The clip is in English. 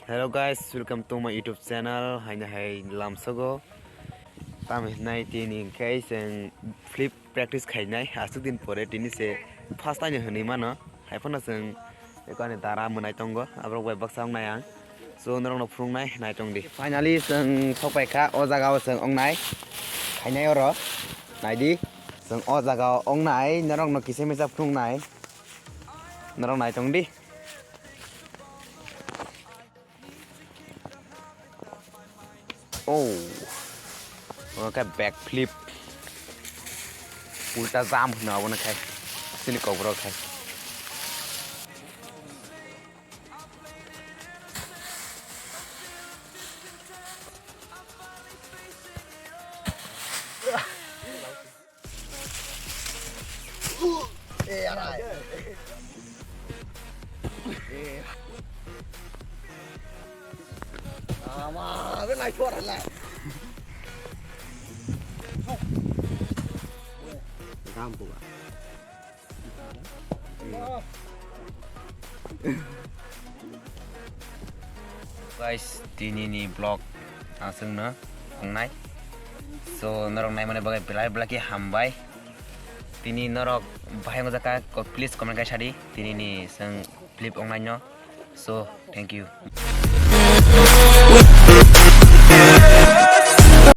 Hello guys, welcome to my YouTube channel. Hai lamsago. Tam hinai tini kai seng flip practice khainai. Asuk din pore tini se first time hini mana. Hai phona seng ekane dara munai tongo. Abro web box ang nai ang. So narong no phung nai nai tong di. Finally seng thopai kha o jaga seng ong nai. Khainai oro. Nai di. Seng o jaga ong nai narong no kise mesa phung nai. Narong nai tong di. Cái backflip ulta jump nào nó khai xin kokborok khai mà cái này chuột lại Kampung. Guys, tini ni vlog asing na ong nai. So narong nai mana bagai belai ki hambai. Tini narok bahai ngajaka ko please comment kai sari. Tini ni sang flip ong nai no. So thank you.